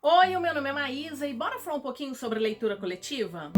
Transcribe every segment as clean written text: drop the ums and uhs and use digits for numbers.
Oi, o meu nome é Maísa e bora falar um pouquinho sobre leitura coletiva?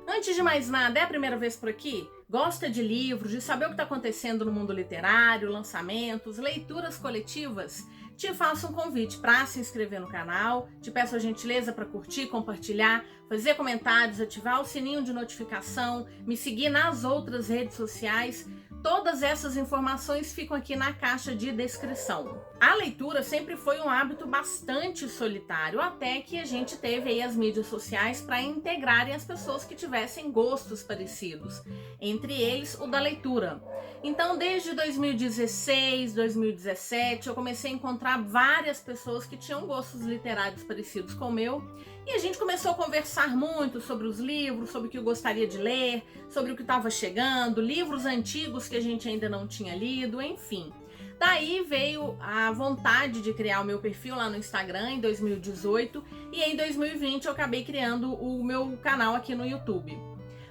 Antes de mais nada, é a primeira vez por aqui? Gosta de livros, de saber o que está acontecendo no mundo literário, lançamentos, leituras coletivas? Te faço um convite para se inscrever no canal, te peço a gentileza para curtir, compartilhar, fazer comentários, ativar o sininho de notificação, me seguir nas outras redes sociais. Todas essas informações ficam aqui na caixa de descrição. A leitura sempre foi um hábito bastante solitário, até que a gente teve aí as mídias sociais para integrarem as pessoas que tivessem gostos parecidos, entre eles o da leitura. Então, desde 2016, 2017, eu comecei a encontrar várias pessoas que tinham gostos literários parecidos com o meu, e a gente começou a conversar muito sobre os livros, sobre o que eu gostaria de ler, sobre o que estava chegando, livros antigos que a gente ainda não tinha lido, enfim. Daí veio a vontade de criar o meu perfil lá no Instagram em 2018 e em 2020 eu acabei criando o meu canal aqui no YouTube.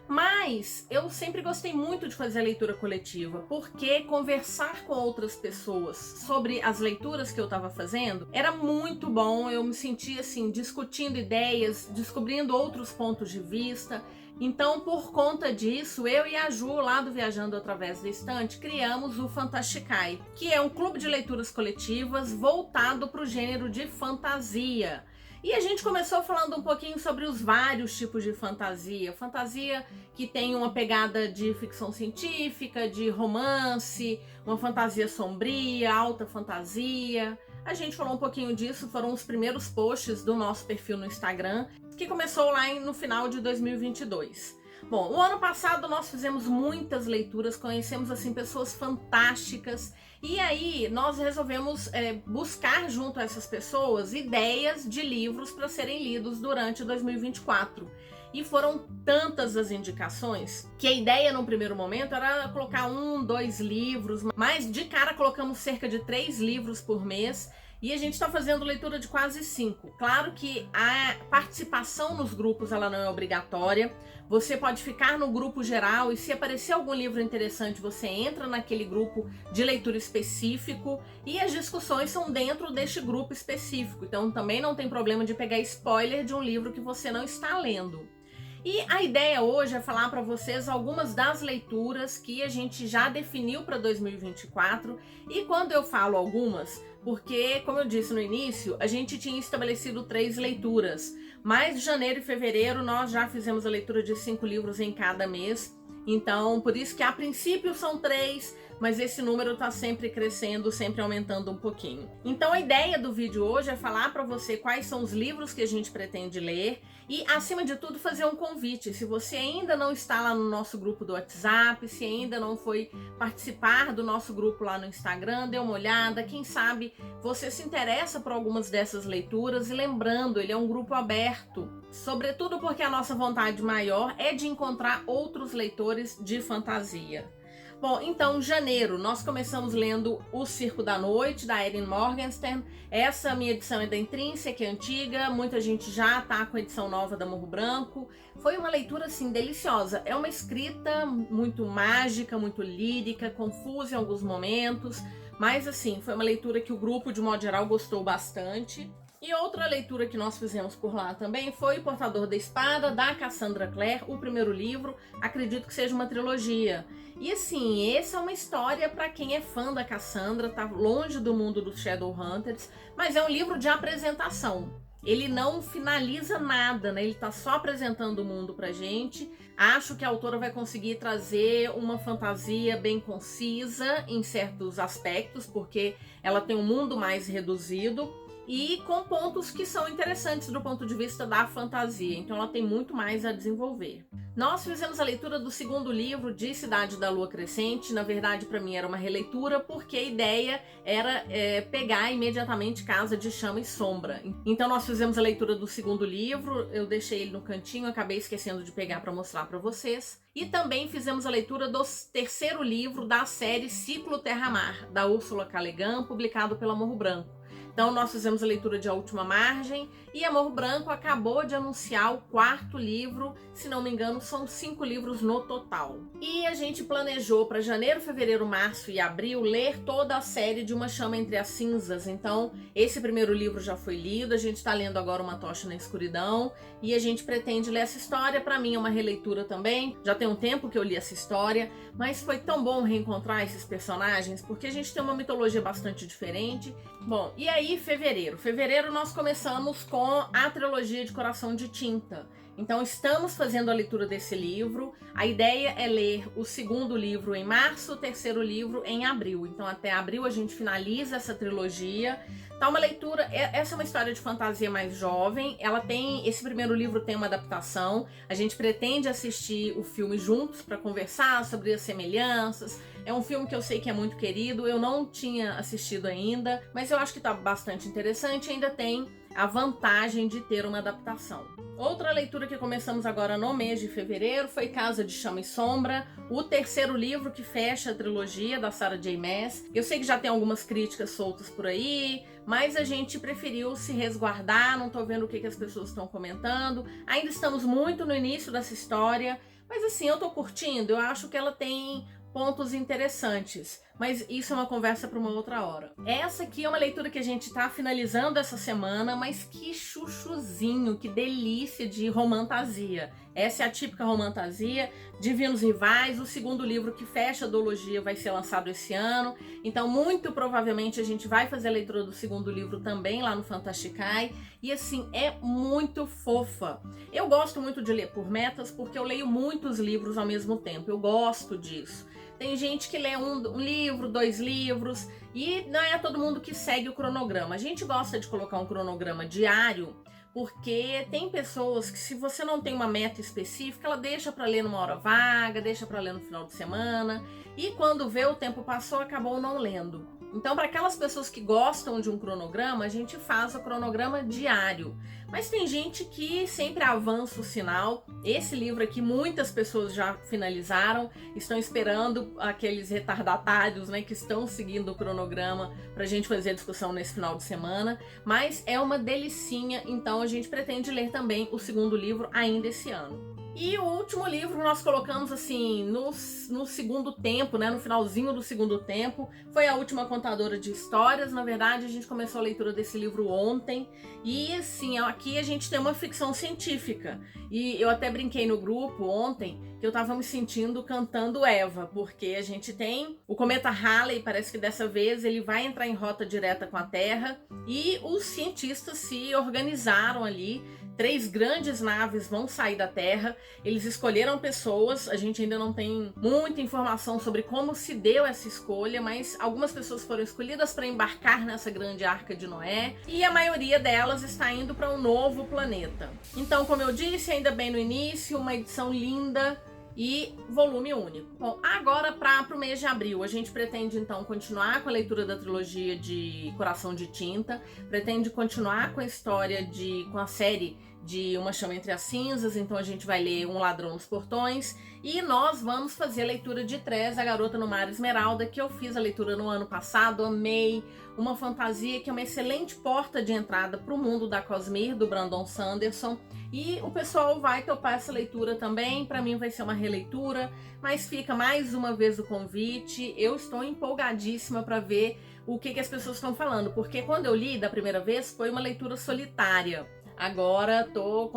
Mas eu sempre gostei muito de fazer a leitura coletiva, porque conversar com outras pessoas sobre as leituras que eu estava fazendo era muito bom. Eu me sentia assim, discutindo ideias, descobrindo outros pontos de vista. Então, por conta disso, eu e a Ju, lá do Viajando Através da Estante, criamos o Fantasticai, que é um clube de leituras coletivas voltado para o gênero de fantasia. E a gente começou falando um pouquinho sobre os vários tipos de fantasia. Fantasia que tem uma pegada de ficção científica, de romance, uma fantasia sombria, alta fantasia. A gente falou um pouquinho disso, foram os primeiros posts do nosso perfil no Instagram, que começou lá no final de 2022. Bom, o ano passado nós fizemos muitas leituras, conhecemos assim pessoas fantásticas e aí nós resolvemos buscar junto a essas pessoas ideias de livros para serem lidos durante 2024. E foram tantas as indicações que a ideia no primeiro momento era colocar 1, 2 livros, mas de cara colocamos cerca de 3 livros por mês. E a gente está fazendo leitura de quase 5. Claro que a participação nos grupos ela não é obrigatória. Você pode ficar no grupo geral e se aparecer algum livro interessante, você entra naquele grupo de leitura específico e as discussões são dentro deste grupo específico. Então também não tem problema de pegar spoiler de um livro que você não está lendo. E a ideia hoje é falar para vocês algumas das leituras que a gente já definiu para 2024. E quando eu falo algumas, porque, como eu disse no início, a gente tinha estabelecido 3 leituras. Mas janeiro e fevereiro nós já fizemos a leitura de 5 livros em cada mês. Então, por isso que a princípio são 3, mas esse número está sempre crescendo, sempre aumentando um pouquinho. Então a ideia do vídeo hoje é falar para você quais são os livros que a gente pretende ler e, acima de tudo, fazer um convite. Se você ainda não está lá no nosso grupo do WhatsApp, se ainda não foi participar do nosso grupo lá no Instagram, dê uma olhada, quem sabe você se interessa por algumas dessas leituras. E lembrando, ele é um grupo aberto, sobretudo porque a nossa vontade maior é de encontrar outros leitores de fantasia. Bom, então, janeiro, nós começamos lendo O Circo da Noite, da Erin Morgenstern. Essa minha edição é da Intrínseca, é antiga, muita gente já tá com a edição nova da Morro Branco. Foi uma leitura, assim, deliciosa. É uma escrita muito mágica, muito lírica, confusa em alguns momentos, mas, assim, foi uma leitura que o grupo, de modo geral, gostou bastante. E outra leitura que nós fizemos por lá também foi O Portador da Espada, da Cassandra Clare, o primeiro livro, acredito que seja uma trilogia. E assim, essa é uma história para quem é fã da Cassandra, tá longe do mundo dos Shadowhunters, mas é um livro de apresentação. Ele não finaliza nada, né? Ele tá só apresentando o mundo pra gente. Acho que a autora vai conseguir trazer uma fantasia bem concisa em certos aspectos, porque ela tem um mundo mais reduzido e com pontos que são interessantes do ponto de vista da fantasia, então ela tem muito mais a desenvolver. Nós fizemos a leitura do segundo livro de Cidade da Lua Crescente. Na verdade, para mim era uma releitura, porque a ideia era pegar imediatamente Casa de Chama e Sombra. Então nós fizemos a leitura do segundo livro, eu deixei ele no cantinho, acabei esquecendo de pegar para mostrar para vocês. E também fizemos a leitura do terceiro livro da série Ciclo Terra-Mar, da Úrsula K. Le Guin, publicado pela Morro Branco. Então nós fizemos a leitura de A Última Margem e Amor Branco acabou de anunciar o 4º livro, se não me engano são 5 livros no total. E a gente planejou para janeiro, fevereiro, março e abril ler toda a série de Uma Chama Entre as Cinzas. Então esse primeiro livro já foi lido, a gente está lendo agora Uma Tocha na Escuridão e a gente pretende ler essa história. Para mim é uma releitura também, já tem um tempo que eu li essa história, mas foi tão bom reencontrar esses personagens porque a gente tem uma mitologia bastante diferente. Bom, e aí fevereiro nós começamos com a trilogia de Coração de Tinta. Então estamos fazendo a leitura desse livro. A ideia é ler o 2º livro em março, o 3º livro em abril. Então até abril a gente finaliza essa trilogia. Tá uma leitura, essa é uma história de fantasia mais jovem. Esse primeiro livro tem uma adaptação. A gente pretende assistir o filme juntos para conversar sobre as semelhanças. É um filme que eu sei que é muito querido, eu não tinha assistido ainda, mas eu acho que tá bastante interessante e ainda tem a vantagem de ter uma adaptação. Outra leitura que começamos agora no mês de fevereiro foi Casa de Chama e Sombra, o 3º livro que fecha a trilogia da Sarah J. Maas. Eu sei que já tem algumas críticas soltas por aí, mas a gente preferiu se resguardar, não tô vendo o que as pessoas estão comentando. Ainda estamos muito no início dessa história, mas assim, eu tô curtindo, eu acho que ela tem pontos interessantes, mas isso é uma conversa para uma outra hora. Essa aqui é uma leitura que a gente tá finalizando essa semana, mas que chuchuzinho, que delícia de romantasia. Essa é a típica romantasia, Divinos Rivais, o 2º livro que fecha a duologia vai ser lançado esse ano, então muito provavelmente a gente vai fazer a leitura do 2º livro também lá no Fantasticai, e assim, é muito fofa. Eu gosto muito de ler por metas, porque eu leio muitos livros ao mesmo tempo, eu gosto disso. Tem gente que lê um livro, 2 livros, e não é todo mundo que segue o cronograma. A gente gosta de colocar um cronograma diário, porque tem pessoas que, se você não tem uma meta específica, ela deixa para ler numa hora vaga, deixa para ler no final de semana, e quando vê o tempo passou, acabou não lendo. Então, para aquelas pessoas que gostam de um cronograma, a gente faz o cronograma diário. Mas tem gente que sempre avança o sinal. Esse livro aqui, muitas pessoas já finalizaram, estão esperando aqueles retardatários, né, que estão seguindo o cronograma para a gente fazer a discussão nesse final de semana. Mas é uma delicinha, então a gente pretende ler também o 2º livro ainda esse ano. E o último livro nós colocamos assim no segundo tempo, né, no finalzinho do 2º tempo, foi A Última Contadora de Histórias. Na verdade, a gente começou a leitura desse livro ontem e assim, aqui a gente tem uma ficção científica. E eu até brinquei no grupo ontem que eu tava me sentindo cantando Eva, porque a gente tem o cometa Halley, parece que dessa vez ele vai entrar em rota direta com a Terra e os cientistas se organizaram ali. 3 grandes naves vão sair da Terra, eles escolheram pessoas, a gente ainda não tem muita informação sobre como se deu essa escolha, mas algumas pessoas foram escolhidas para embarcar nessa grande arca de Noé, e a maioria delas está indo para um novo planeta. Então, como eu disse, ainda bem no início, uma edição linda e volume único. Bom, agora para o mês de abril, a gente pretende então continuar com a leitura da trilogia de Coração de Tinta, pretende continuar com a história com a série de Uma Chama Entre as Cinzas, então a gente vai ler Um Ladrão nos Portões, e nós vamos fazer a leitura de Trés, A Garota no Mar Esmeralda, que eu fiz a leitura no ano passado, amei, uma fantasia que é uma excelente porta de entrada para o mundo da Cosmere, do Brandon Sanderson, e o pessoal vai topar essa leitura também. Para mim vai ser uma releitura, mas fica mais uma vez o convite. Eu estou empolgadíssima para ver o que as pessoas estão falando, porque quando eu li da primeira vez foi uma leitura solitária. Agora vou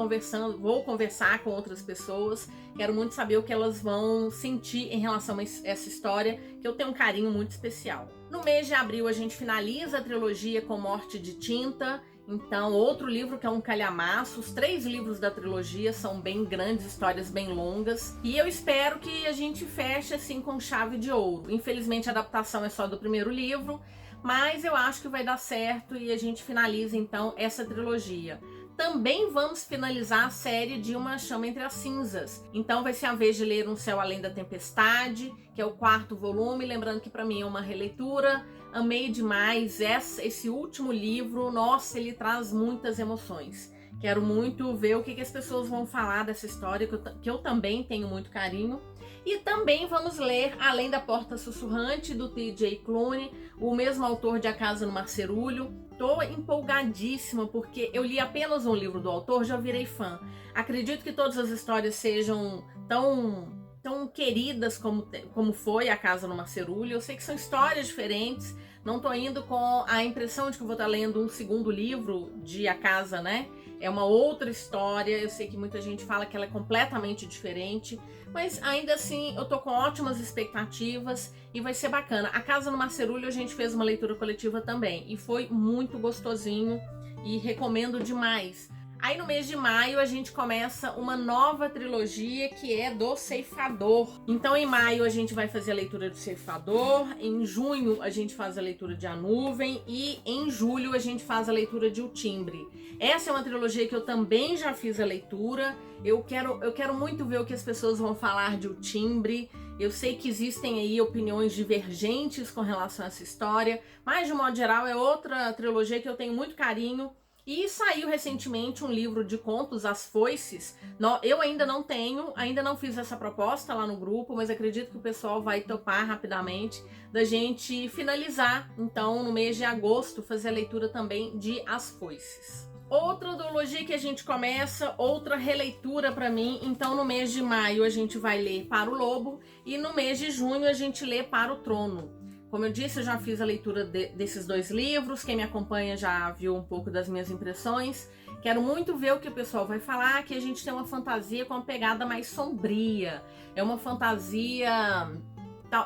conversar com outras pessoas, quero muito saber o que elas vão sentir em relação a essa história, que eu tenho um carinho muito especial. No mês de abril a gente finaliza a trilogia com Morte de Tinta, então outro livro que é um calhamaço. Os 3 livros da trilogia são bem grandes, histórias bem longas, e eu espero que a gente feche assim com chave de ouro. Infelizmente a adaptação é só do primeiro livro, mas eu acho que vai dar certo e a gente finaliza então essa trilogia. Também vamos finalizar a série de Uma Chama Entre as Cinzas. Então vai ser a vez de ler Um Céu Além da Tempestade, que é o 4º volume. Lembrando que para mim é uma releitura. Amei demais esse último livro. Nossa, ele traz muitas emoções. Quero muito ver o que as pessoas vão falar dessa história, que eu também tenho muito carinho. E também vamos ler Além da Porta Sussurrante, do T.J. Klune, o mesmo autor de A Casa no Marcerulho. Tô empolgadíssima porque eu li apenas um livro do autor, já virei fã. Acredito que todas as histórias sejam tão queridas como foi A Casa no Marcerulho. Eu sei que são histórias diferentes, não tô indo com a impressão de que eu vou estar lendo um segundo livro de A Casa, né? É uma outra história, eu sei que muita gente fala que ela é completamente diferente, mas ainda assim eu tô com ótimas expectativas e vai ser bacana. A Casa no Marcerulho a gente fez uma leitura coletiva também e foi muito gostosinho e recomendo demais. Aí no mês de maio a gente começa uma nova trilogia que é do Ceifador. Então em maio a gente vai fazer a leitura do Ceifador, em junho a gente faz a leitura de A Nuvem e em julho a gente faz a leitura de O Timbre. Essa é uma trilogia que eu também já fiz a leitura. Eu quero muito ver o que as pessoas vão falar de O Timbre. Eu sei que existem aí opiniões divergentes com relação a essa história, mas de modo geral é outra trilogia que eu tenho muito carinho. E saiu recentemente um livro de contos, As Foices. Eu ainda não tenho, ainda não fiz essa proposta lá no grupo, mas acredito que o pessoal vai topar rapidamente da gente finalizar, então, no mês de agosto, fazer a leitura também de As Foices. Outra duologia que a gente começa, outra releitura para mim. Então no mês de maio a gente vai ler Para o Lobo e no mês de junho a gente lê Para o Trono. Como eu disse, eu já fiz a leitura desses dois livros, quem me acompanha já viu um pouco das minhas impressões. Quero muito ver o que o pessoal vai falar, que a gente tem uma fantasia com uma pegada mais sombria. É uma fantasia,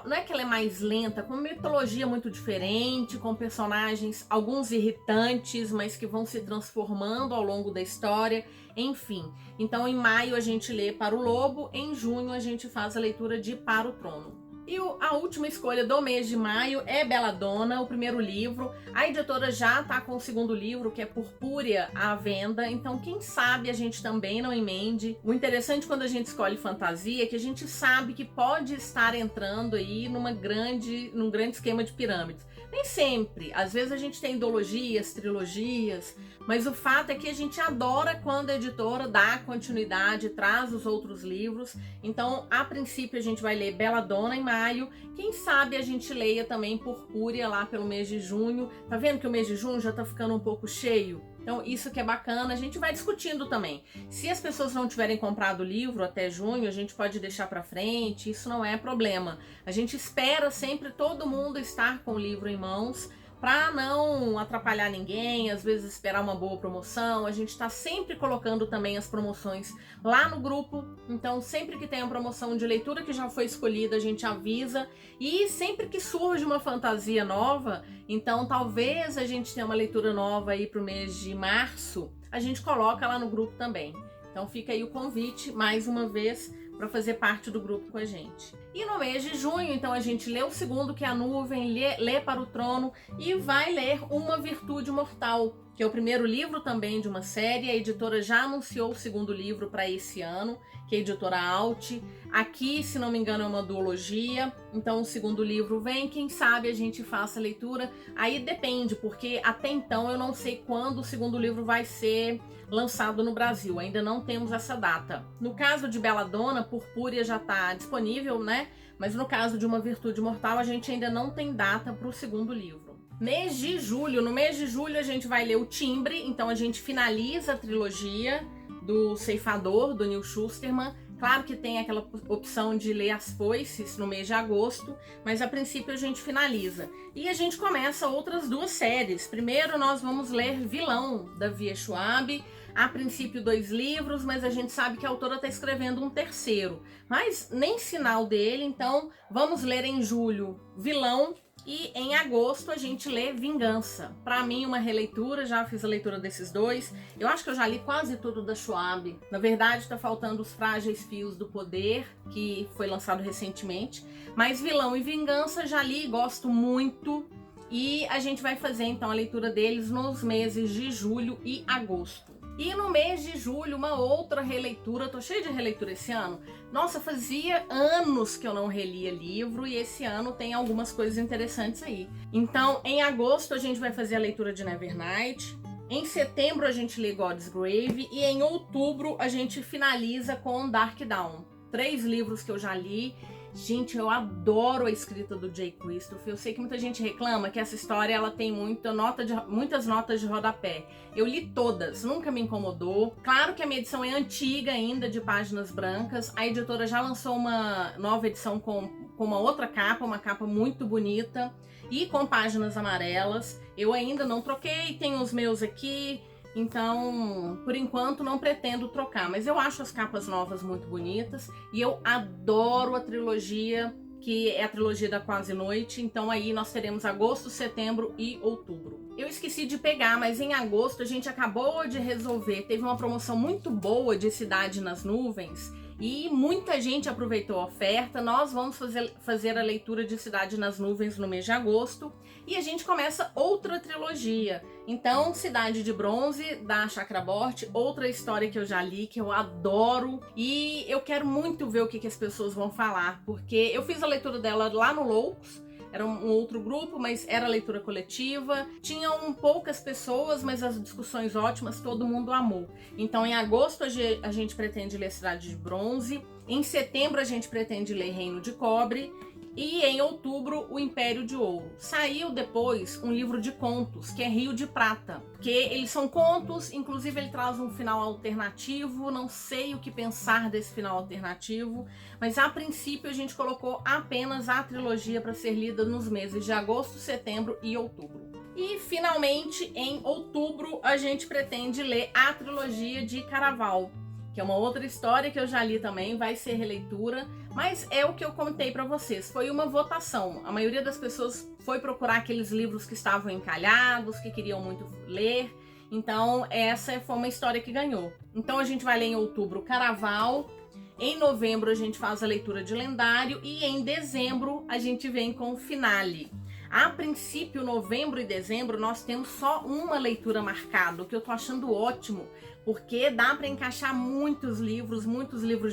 não é que ela é mais lenta, com uma mitologia muito diferente, com personagens, alguns irritantes, mas que vão se transformando ao longo da história, enfim. Então em maio a gente lê Para o Lobo, em junho a gente faz a leitura de Para o Trono. E a última escolha do mês de maio é Belladonna, o primeiro livro. A editora já está com o segundo livro, que é Purpúrea, à venda. Então, quem sabe a gente também não emende. O interessante quando a gente escolhe fantasia é que a gente sabe que pode estar entrando aí num grande esquema de pirâmides. Nem sempre. Às vezes a gente tem duologias, trilogias, mas o fato é que a gente adora quando a editora dá continuidade, traz os outros livros. Então, a princípio, a gente vai ler Belladonna em maio. Quem sabe a gente leia também Purpúrea lá pelo mês de junho. Tá vendo que o mês de junho já tá ficando um pouco cheio? Então, isso que é bacana, a gente vai discutindo também. Se as pessoas não tiverem comprado o livro até junho, a gente pode deixar para frente, isso não é problema. A gente espera sempre todo mundo estar com o livro em mãos, para não atrapalhar ninguém, às vezes esperar uma boa promoção. A gente está sempre colocando também as promoções lá no grupo, então sempre que tem uma promoção de leitura que já foi escolhida, a gente avisa. E sempre que surge uma fantasia nova, então talvez a gente tenha uma leitura nova aí para o mês de março, a gente coloca lá no grupo também. Então fica aí o convite, mais uma vez, para fazer parte do grupo com a gente. E no mês de junho, então, a gente lê o segundo, que é A Nuvem, lê Para o Trono e vai ler Uma Virtude Mortal, que é o primeiro livro também de uma série. A editora já anunciou o segundo livro para esse ano, que é a editora Alt. Aqui, se não me engano, é uma duologia. Então o segundo livro vem, quem sabe a gente faça a leitura. Aí depende, porque até então eu não sei quando o segundo livro vai ser lançado no Brasil, ainda não temos essa data. No caso de Belladonna, Purpúrea já está disponível, né? Mas no caso de Uma Virtude Mortal, a gente ainda não tem data para o segundo livro. Mês de julho, no mês de julho a gente vai ler O Timbre, então a gente finaliza a trilogia do Ceifador, do Neil Shusterman. Claro que tem aquela opção de ler As Foices no mês de agosto, mas a princípio a gente finaliza. E a gente começa outras duas séries. Primeiro nós vamos ler Vilão, da Via Schwab. A princípio 2 livros, mas a gente sabe que a autora está escrevendo um terceiro. Mas nem sinal dele, então vamos ler em julho Vilão. E em agosto a gente lê Vingança. Para mim, uma releitura, já fiz a leitura desses dois. Eu acho que eu já li quase tudo da Schwab. Na verdade, tá faltando Os Frágeis Fios do Poder, que foi lançado recentemente. Mas Vilão e Vingança já li, gosto muito. E a gente vai fazer então a leitura deles nos meses de julho e agosto. E no mês de julho, uma outra releitura. Tô cheia de releitura esse ano. Nossa, fazia anos que eu não relia livro e esse ano tem algumas coisas interessantes aí. Então, em agosto a gente vai fazer a leitura de Nevernight. Em setembro a gente lê God's Grave e em outubro a gente finaliza com Dark Dawn. 3 livros que eu já li. Gente, eu adoro a escrita do Jay Kristoff. Eu sei que muita gente reclama que essa história ela tem muitas notas de rodapé. Eu li todas, nunca me incomodou. Claro que a minha edição é antiga ainda, de páginas brancas. A editora já lançou uma nova edição com uma outra capa, uma capa muito bonita e com páginas amarelas. Eu ainda não troquei, tenho os meus aqui. Então, por enquanto, não pretendo trocar, mas eu acho as capas novas muito bonitas e eu adoro a trilogia, que é a trilogia da Quase Noite. Então aí nós teremos agosto, setembro e outubro. Eu esqueci de pegar, mas em agosto a gente acabou de resolver, teve uma promoção muito boa de Cidade nas Nuvens e muita gente aproveitou a oferta. Nós vamos fazer a leitura de Cidade nas Nuvens no mês de agosto e a gente começa outra trilogia. Então, Cidade de Bronze, da Chakraborty, outra história que eu já li, que eu adoro, e eu quero muito ver o que as pessoas vão falar, porque eu fiz a leitura dela lá no Loucos. Era um outro grupo, mas era leitura coletiva. Tinham poucas pessoas, mas as discussões ótimas, todo mundo amou. Então, em agosto, a gente pretende ler Cidade de Bronze. Em setembro, a gente pretende ler Reino de Cobre. E em outubro, o Império de Ouro. Saiu depois um livro de contos, que é Rio de Prata. Porque eles são contos, inclusive ele traz um final alternativo. Não sei o que pensar desse final alternativo, mas a princípio a gente colocou apenas a trilogia para ser lida nos meses de agosto, setembro e outubro. E finalmente, em outubro, a gente pretende ler a trilogia de Caraval, que é uma outra história que eu já li também, vai ser releitura, mas é o que eu contei para vocês, foi uma votação. A maioria das pessoas foi procurar aqueles livros que estavam encalhados, que queriam muito ler, então essa foi uma história que ganhou. Então a gente vai ler em outubro Caraval, em novembro a gente faz a leitura de Lendário e em dezembro a gente vem com o Finale. A princípio, novembro e dezembro, nós temos só uma leitura marcada, o que eu tô achando ótimo, porque dá para encaixar muitos livros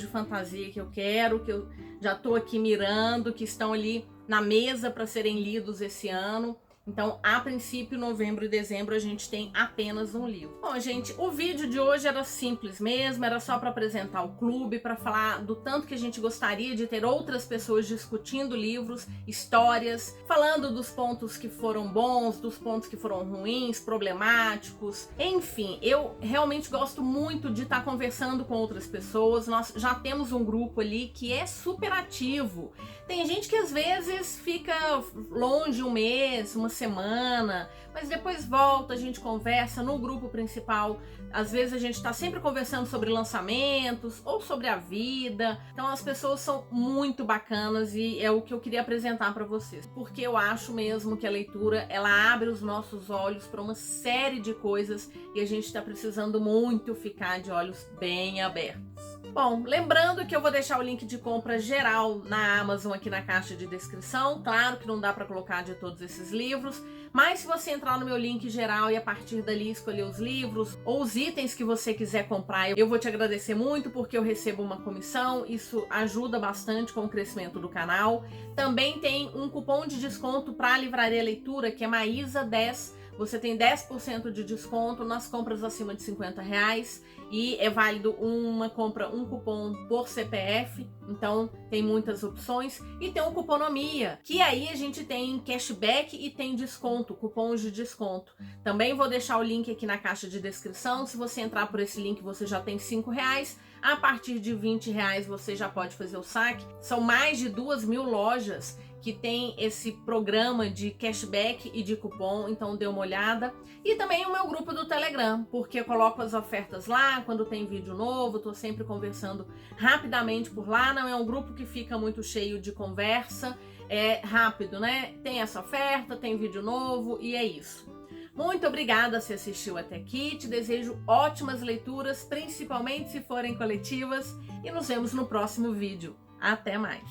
de fantasia que eu quero, que eu já tô aqui mirando, que estão ali na mesa para serem lidos esse ano. Então, a princípio, novembro e dezembro, a gente tem apenas um livro. Bom, gente, o vídeo de hoje era simples mesmo, era só para apresentar o clube, para falar do tanto que a gente gostaria de ter outras pessoas discutindo livros, histórias, falando dos pontos que foram bons, dos pontos que foram ruins, problemáticos. Enfim, eu realmente gosto muito de estar conversando com outras pessoas. Nós já temos um grupo ali que é super ativo. Tem gente que às vezes fica longe um mês, uma semana, mas depois volta, a gente conversa no grupo principal. Às vezes a gente está sempre conversando sobre lançamentos ou sobre a vida. Então as pessoas são muito bacanas e é o que eu queria apresentar para vocês, porque eu acho mesmo que a leitura ela abre os nossos olhos para uma série de coisas e a gente está precisando muito ficar de olhos bem abertos. Bom, lembrando que eu vou deixar o link de compra geral na Amazon aqui na caixa de descrição. Claro que não dá para colocar de todos esses livros, mas se você entrar no meu link geral e a partir dali escolher os livros ou os itens que você quiser comprar, eu vou te agradecer muito porque eu recebo uma comissão, isso ajuda bastante com o crescimento do canal. Também tem um cupom de desconto para a Livraria Leitura, que é Maísa10. Você tem 10% de desconto nas compras acima de R$50 e é válido um cupom por CPF, então tem muitas opções. E tem o Cuponomia, que aí a gente tem cashback e tem desconto, cupons de desconto. Também vou deixar o link aqui na caixa de descrição. Se você entrar por esse link, você já tem R$5. A partir de R$20 você já pode fazer o saque. São mais de 2.000 lojas que tem esse programa de cashback e de cupom, então dê uma olhada. E também o meu grupo do Telegram, porque eu coloco as ofertas lá, quando tem vídeo novo, tô sempre conversando rapidamente por lá. Não é um grupo que fica muito cheio de conversa, é rápido, né? Tem essa oferta, tem vídeo novo e é isso. Muito obrigada se assistiu até aqui, te desejo ótimas leituras, principalmente se forem coletivas, e nos vemos no próximo vídeo. Até mais!